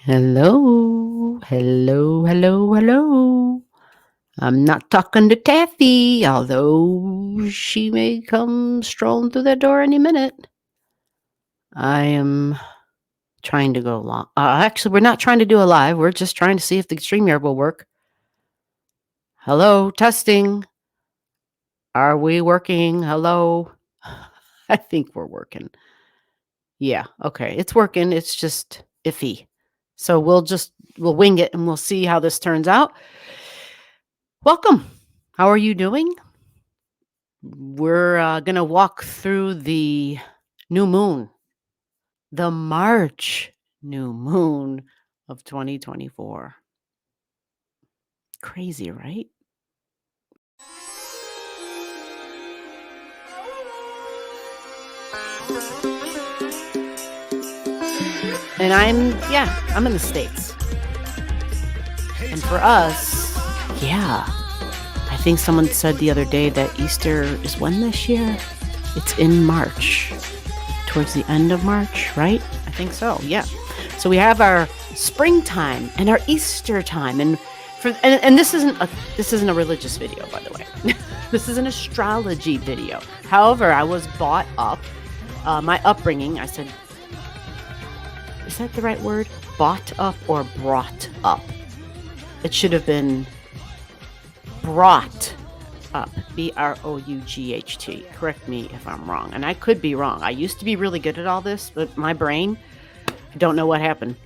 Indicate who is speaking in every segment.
Speaker 1: Hello, hello, hello, hello. I'm not talking to Taffy, although she may come strolling through that door any minute. I am trying to go along. Actually, we're not trying to do a live. We're just trying to see if the StreamYard will work. Hello, testing. Are we working? Hello. I think we're working. Yeah, okay. It's working. It's just iffy. So we'll wing it and we'll see how this turns out. Welcome. How are you doing? We're going to walk through the new moon, the March new moon of 2024. Crazy, right? And I'm in the States. And for us, yeah, I think someone said the other day that Easter is when this year? It's in March, towards the end of March, right? I think so, yeah. So we have our springtime and our Easter time. And this isn't a religious video, by the way. This is an astrology video. However, I was brought up, my upbringing, I said, is that the right word? Bought up or brought up? It should have been brought up. B-R-O-U-G-H-T. Correct me if I'm wrong. And I could be wrong. I used to be really good at all this, but my brain, I don't know what happened.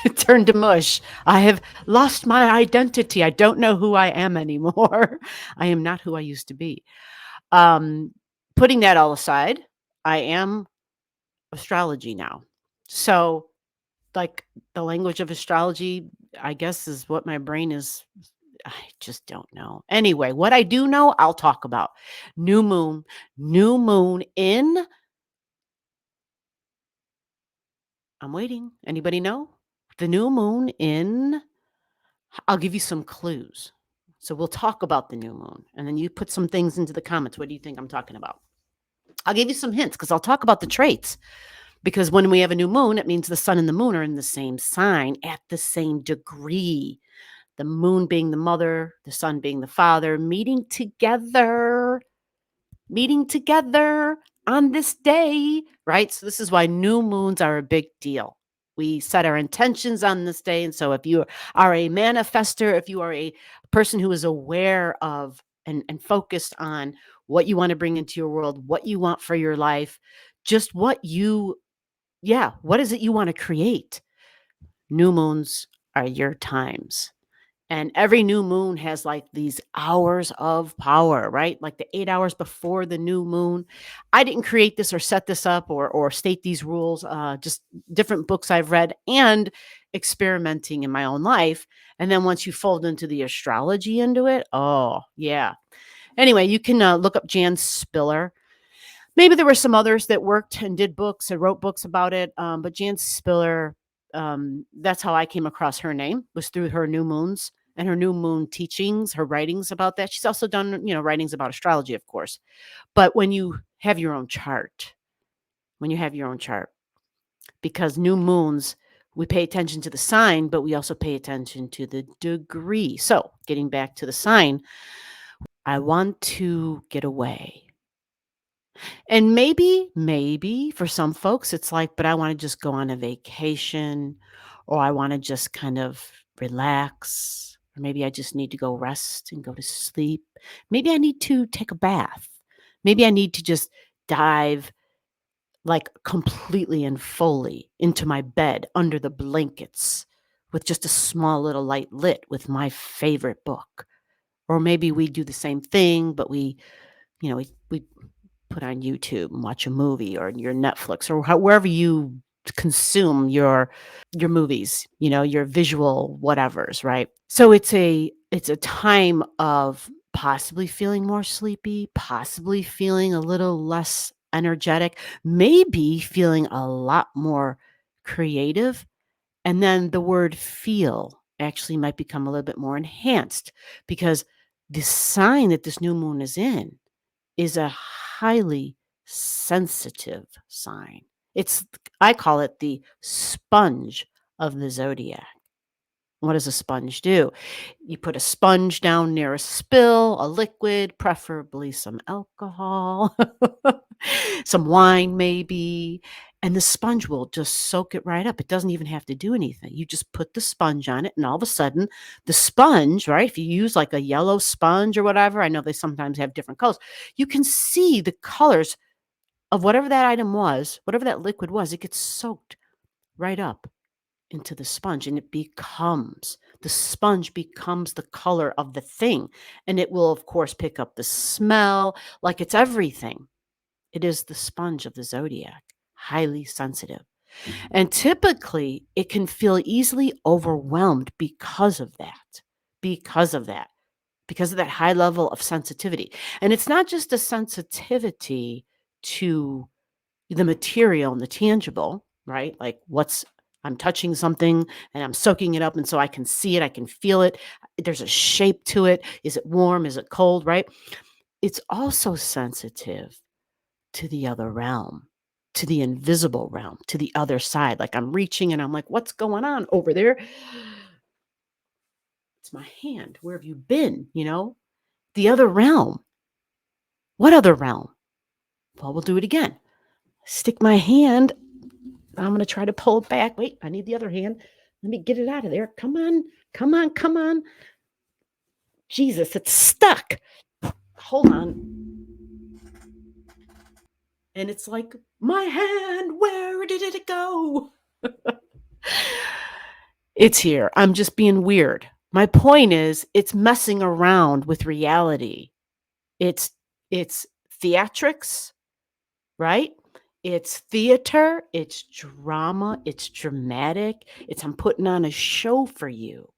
Speaker 1: It turned to mush. I have lost my identity. I don't know who I am anymore. I am not who I used to be. Putting that all aside, I am astrology now. So, like, the language of astrology, I guess, is what my brain is. I just don't know. Anyway, what I do know, I'll talk about. New moon in. I'm waiting. Anybody know? The new moon in. I'll give you some clues. So we'll talk about the new moon, and then you put some things into the comments. What do you think I'm talking about? I'll give you some hints because I'll talk about the traits. Because when we have a new moon, it means the sun and the moon are in the same sign at the same degree. The moon being the mother, the sun being the father, meeting together on this day, right? So this is why new moons are a big deal. We set our intentions on this day. And so if you are a manifester, if you are a person who is aware of and focused on what you want to bring into your world, what you want for your life, just what is it you want to create? New moons are your times. And every new moon has like these hours of power, right? Like the 8 hours before the new moon. I didn't create this or set this up or state these rules, just different books I've read and experimenting in my own life. And then once you fold into the astrology into it, oh, yeah. Anyway, you can look up Jan Spiller. Maybe there were some others that worked and did books and wrote books about it. But Jan Spiller, that's how I came across her name, was through her new moons and her new moon teachings, her writings about that. She's also done, writings about astrology, of course. But when you have your own chart, because new moons, we pay attention to the sign, but we also pay attention to the degree. So getting back to the sign, I want to get away. And maybe for some folks, it's like, but I want to just go on a vacation, or I want to just kind of relax, or maybe I just need to go rest and go to sleep. Maybe I need to take a bath. Maybe I need to just dive like completely and fully into my bed under the blankets with just a small little light lit with my favorite book. Or maybe we do the same thing, but we put on YouTube and watch a movie or your Netflix or wherever you consume your movies, your visual whatevers, right? So it's a time of possibly feeling more sleepy, possibly feeling a little less energetic, maybe feeling a lot more creative. And then the word feel actually might become a little bit more enhanced because the sign that this new moon is in is a highly sensitive sign. I call it the sponge of the zodiac. What does a sponge do? You put a sponge down near a spill, a liquid, preferably some alcohol, some wine maybe, and the sponge will just soak it right up. It doesn't even have to do anything. You just put the sponge on it, and all of a sudden, the sponge, right? If you use like a yellow sponge or whatever, I know they sometimes have different colors, you can see the colors of whatever that item was, whatever that liquid was, it gets soaked right up into the sponge, and the sponge becomes the color of the thing, and it will of course pick up the smell, like it's everything. It is the sponge of the zodiac, highly sensitive, and typically it can feel easily overwhelmed because of that because of that high level of sensitivity. And it's not just a sensitivity to the material and the tangible, right? Like I'm touching something and I'm soaking it up. And so I can see it, I can feel it. There's a shape to it. Is it warm? Is it cold? Right? It's also sensitive to the other realm, to the invisible realm, to the other side. Like I'm reaching and I'm like, what's going on over there? It's my hand. Where have you been? The other realm. What other realm? Well, we'll do it again. Stick my hand. I'm going to try to pull it back. Wait, I need the other hand. Let me get it out of there. Come on. Come on. Come on. Jesus, it's stuck. Hold on. And it's like, my hand, where did it go? It's here. I'm just being weird. My point is, it's messing around with reality. It's theatrics, right? It's theater, it's drama, it's dramatic. I'm putting on a show for you.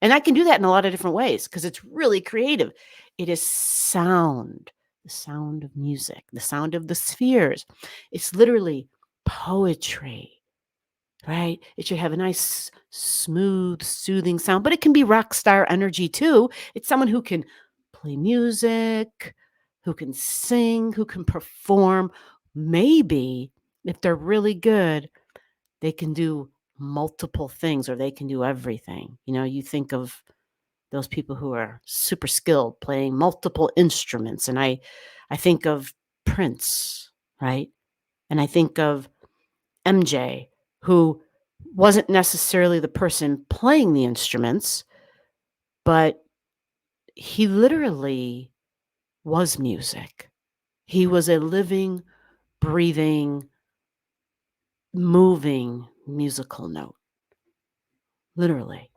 Speaker 1: And I can do that in a lot of different ways because it's really creative. It is sound, the sound of music, the sound of the spheres. It's literally poetry, right? It should have a nice, smooth, soothing sound, but it can be rock star energy too. It's someone who can play music, who can sing, who can perform. Maybe if they're really good, they can do multiple things or they can do everything. You think of those people who are super skilled playing multiple instruments. And I think of Prince, right? And I think of MJ, who wasn't necessarily the person playing the instruments, but he literally was music. He was a living, breathing, moving musical note. Literally.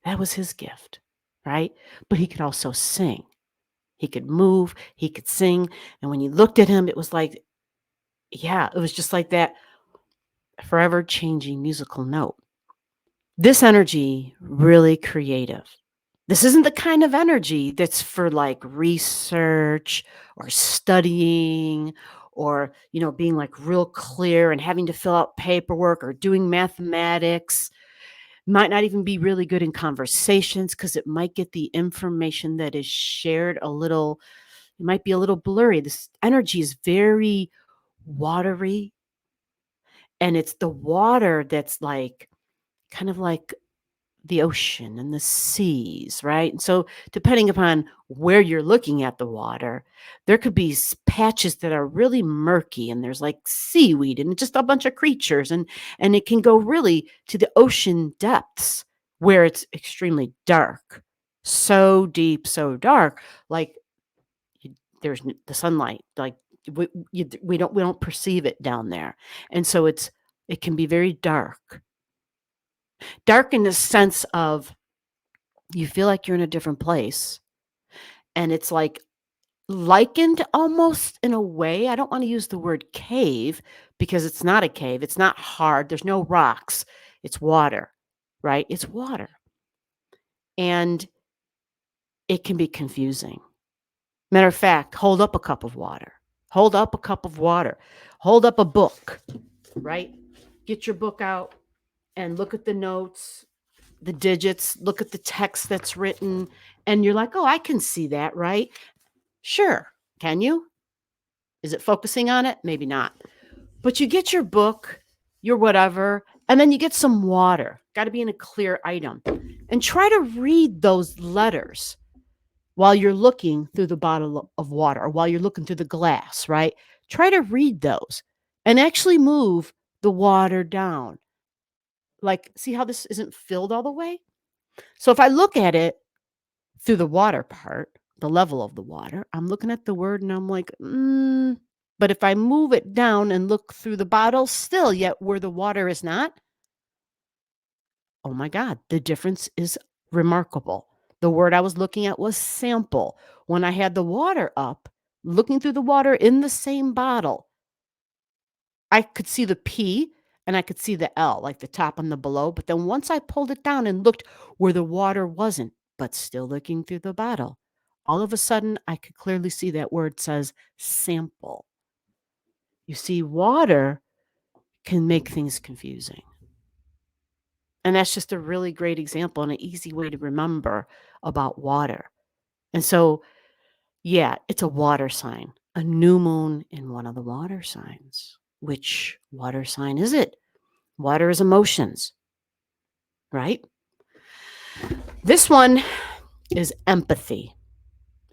Speaker 1: That was his gift, right? But he could also sing. He could move, he could sing. And when you looked at him, it was like, yeah, it was just like that forever changing musical note. This energy, really creative. This isn't the kind of energy that's for like research or studying or, being like real clear and having to fill out paperwork or doing mathematics. Might not even be really good in conversations because it might get the information that is shared it might be a little blurry. This energy is very watery, and it's the water that's like kind of like the ocean and the seas, right? And so depending upon where you're looking at the water, there could be patches that are really murky and there's like seaweed and just a bunch of creatures and it can go really to the ocean depths where it's extremely dark. So deep, so dark, like there's the sunlight, like we don't perceive it down there. And so it can be very dark. Dark in the sense of you feel like you're in a different place, and it's like likened almost in a way. I don't want to use the word cave because it's not a cave. It's not hard. There's no rocks. It's water, right? It's water. And it can be confusing. Matter of fact, hold up a cup of water. Hold up a cup of water. Hold up a book, right? Get your book out and look at the notes, the digits, look at the text that's written, and you're like, oh, I can see that, right? Sure. Can you? Is it focusing on it? Maybe not. But you get your book, your whatever, And then you get some water. Got to be in a clear item. And try to read those letters while you're looking through the bottle of water or while you're looking through the glass, right? Try to read those and actually move the water down. Like, see how this isn't filled all the way? So if I look at it through the water part, the level of the water, I'm looking at the word and I'm like, but if I move it down and look through the bottle, still yet where the water is not, oh my God, the difference is remarkable. The word I was looking at was sample. When I had the water up, looking through the water in the same bottle, I could see the P and I could see the L, like the top and the below. But then once I pulled it down and looked where the water wasn't, but still looking through the bottle, all of a sudden I could clearly see that word says sample. You see, water can make things confusing. And that's just a really great example and an easy way to remember about water. And so, yeah, it's a water sign, a new moon in one of the water signs. Which water sign is it? Water is emotions, right? This one is empathy.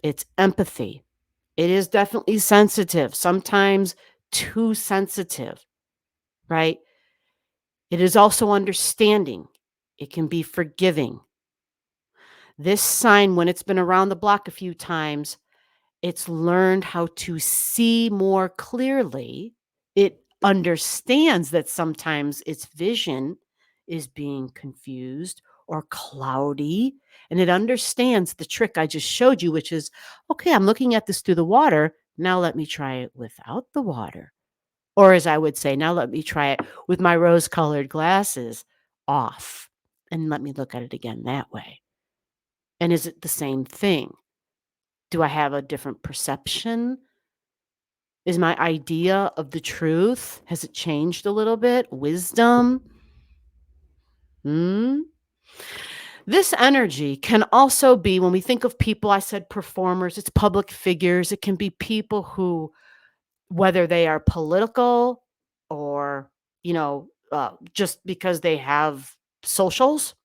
Speaker 1: It's empathy. It is definitely sensitive, sometimes too sensitive, right? It is also understanding. It can be forgiving. This sign, when it's been around the block a few times, it's learned how to see more clearly. It understands that sometimes its vision is being confused or cloudy. And it understands the trick I just showed you, which is, okay, I'm looking at this through the water. Now let me try it without the water. Or as I would say, now let me try it with my rose colored glasses off. And let me look at it again that way. And is it the same thing? Do I have a different perception? Is my idea of the truth, has it changed a little bit? Wisdom? Hmm? This energy can also be, when we think of people, I said performers, it's public figures. It can be people who, whether they are political or, just because they have socials,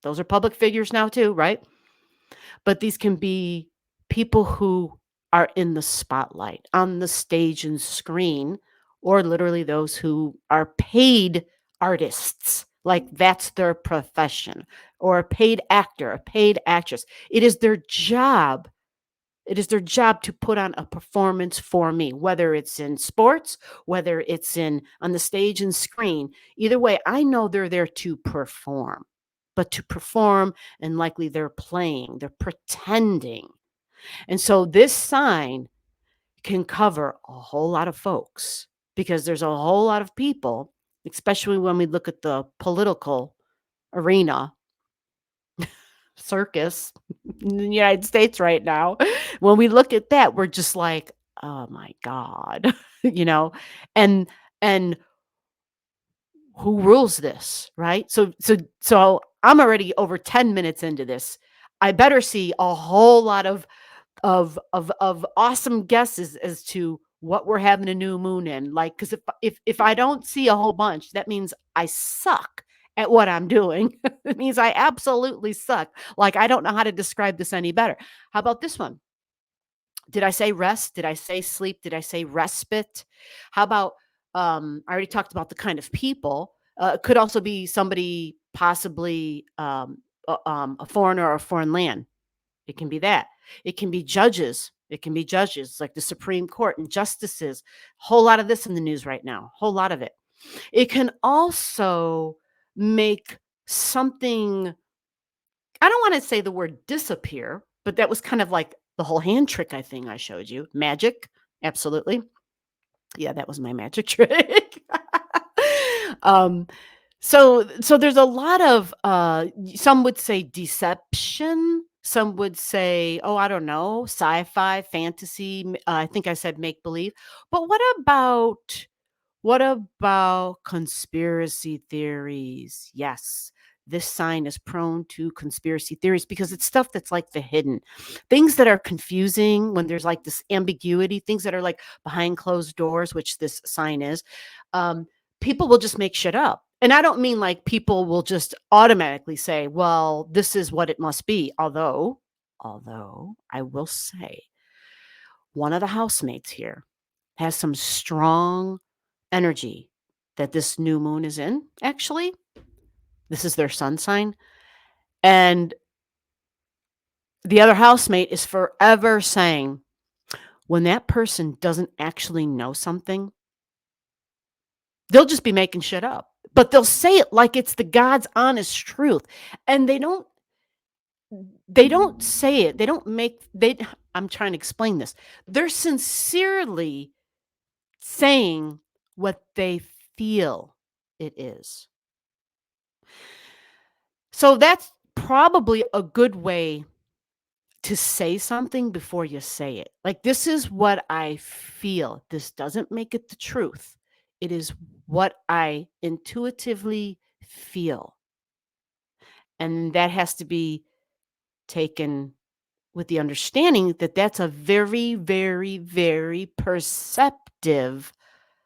Speaker 1: those are public figures now too, right? But these can be people who are in the spotlight, on the stage and screen, or literally those who are paid artists, like that's their profession, or a paid actor, a paid actress. It is their job. It is their job to put on a performance for me, whether it's in sports, whether it's in on the stage and screen. Either way, I know they're there to perform, but to perform, and likely they're playing, they're pretending. And so this sign can cover a whole lot of folks because there's a whole lot of people, especially when we look at the political arena, circus in the United States right now. When we look at that, we're just like, oh my God, you know, and and who rules this, right? So I'm already over 10 minutes into this. I better see a whole lot of awesome guesses as to what we're having a new moon in. Like, because if I don't see a whole bunch, that means I suck at what I'm doing. It means I absolutely suck. Like, I don't know how to describe this any better. How about this one? Did I say rest? Did I say sleep? Did I say respite? How about I already talked about the kind of people. It could also be somebody possibly a foreigner or a foreign land. It can be that. It can be judges. It can be judges like the Supreme Court and justices. Whole lot of this in the news right now. Whole lot of it. It can also make something, I don't want to say the word disappear, but that was kind of like the whole hand trick I showed you. Magic. Absolutely. Yeah, that was my magic trick. um so there's a lot of some would say deception, some would say, oh, I don't know, sci-fi, fantasy, I think I said make believe. But what about conspiracy theories? Yes. This sign is prone to conspiracy theories because it's stuff that's like the hidden things that are confusing when there's like this ambiguity, things that are like behind closed doors, which this sign is. Um, people will just make shit up. And I don't mean like people will just automatically say, well, this is what it must be. Although I will say, one of the housemates here has some strong energy that this new moon is in, actually. This is their sun sign. And the other housemate is forever saying, when that person doesn't actually know something, they'll just be making shit up. But they'll say it like it's the God's honest truth. And they don't say it. They don't make they I'm trying to explain this. They're sincerely saying what they feel it is. So that's probably a good way to say something before you say it. Like, this is what I feel. This doesn't make it the truth. It is what I intuitively feel. And that has to be taken with the understanding that that's a very, very, very perceptive,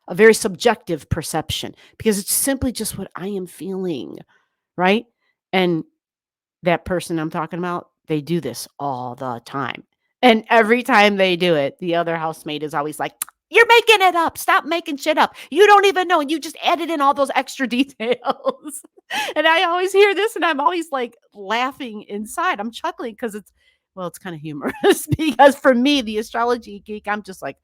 Speaker 1: a very subjective perception, because it's simply just what I am feeling, right? And that person I'm talking about, they do this all the time. And every time they do it, the other housemate is always like, "You're making it up. Stop making shit up. You don't even know. And you just added in all those extra details." And I always hear this and I'm always like laughing inside. I'm chuckling because it's kind of humorous because for me, the astrology geek, I'm just like,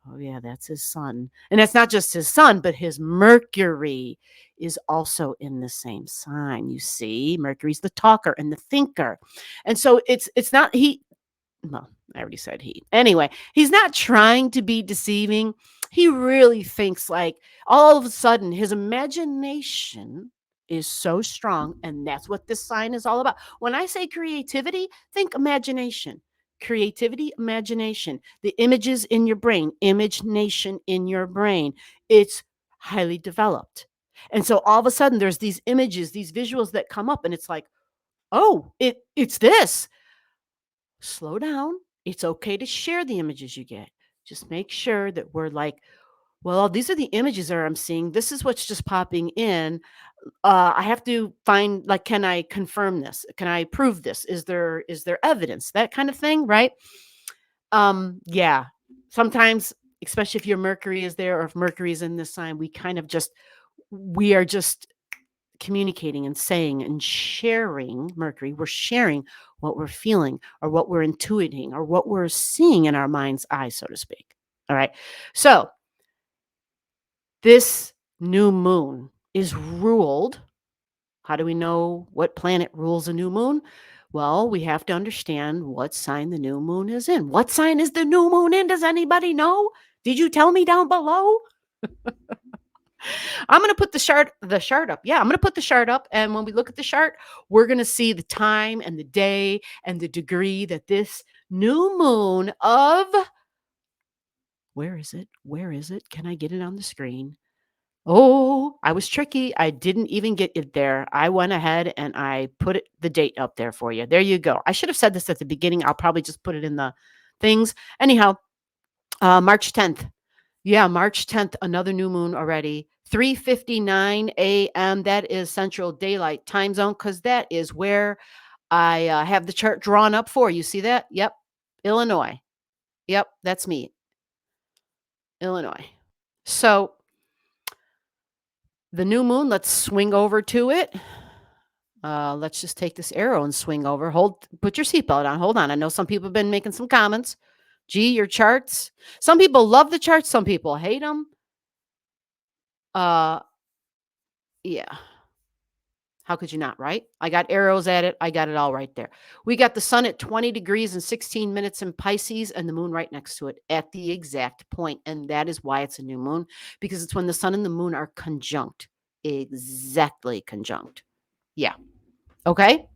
Speaker 1: oh, yeah, that's his sun. And it's not just his sun, but his Mercury is also in the same sign. You see, Mercury's the talker and the thinker. And so it's not well, I already said he. Anyway, he's not trying to be deceiving. He really thinks like all of a sudden his imagination is so strong. And that's what this sign is all about. When I say creativity, think imagination. Creativity, imagination, the images in your brain, imagination in your brain. It's highly developed. And so all of a sudden there's these images, these visuals that come up, and it's like, oh, it's this. Slow down. It's okay to share the images you get. Just make sure that we're like, well, these are the images that I'm seeing. This is what's just popping in. I have to find, like, can I confirm this? Can I prove this? Is there evidence? That kind of thing, right? Yeah. Sometimes, especially if your Mercury is there or if Mercury is in this sign, we are just communicating and saying and sharing Mercury. We're sharing what we're feeling or what we're intuiting or what we're seeing in our mind's eye, so to speak. All right. So this new moon is ruled. How do we know what planet rules a new moon? Well, we have to understand what sign the new moon is in. What sign is the new moon in? Does anybody know? Did you tell me down below? I'm going to put the chart up. Yeah, I'm going to put the chart up. And when we look at the chart, we're going to see the time and the day and the degree that this new moon of, where is it? Where is it? Can I get it on the screen? Oh, I was tricky. I didn't even get it there. I went ahead and I put the date up there for you. There you go. I should have said this at the beginning. I'll probably just put it in the things. Anyhow, March 10th. Yeah, March 10th, another new moon already. 3:59 a.m. That is Central Daylight Time Zone, because that is where I have the chart drawn up for. You see that? Yep. Illinois. Yep, that's me. Illinois. So the new moon, let's swing over to it. Let's just take this arrow and swing over. Put your seatbelt on. Hold on. I know some people have been making some comments. Gee, your charts. Some people love the charts. Some people hate them. Yeah. How could you not, right? I got arrows at it. I got it all right there. We got the sun at 20 degrees and 16 minutes in Pisces and the moon right next to it at the exact point. And that is why it's a new moon, because it's when the sun and the moon are conjunct. Exactly conjunct. Yeah. Okay.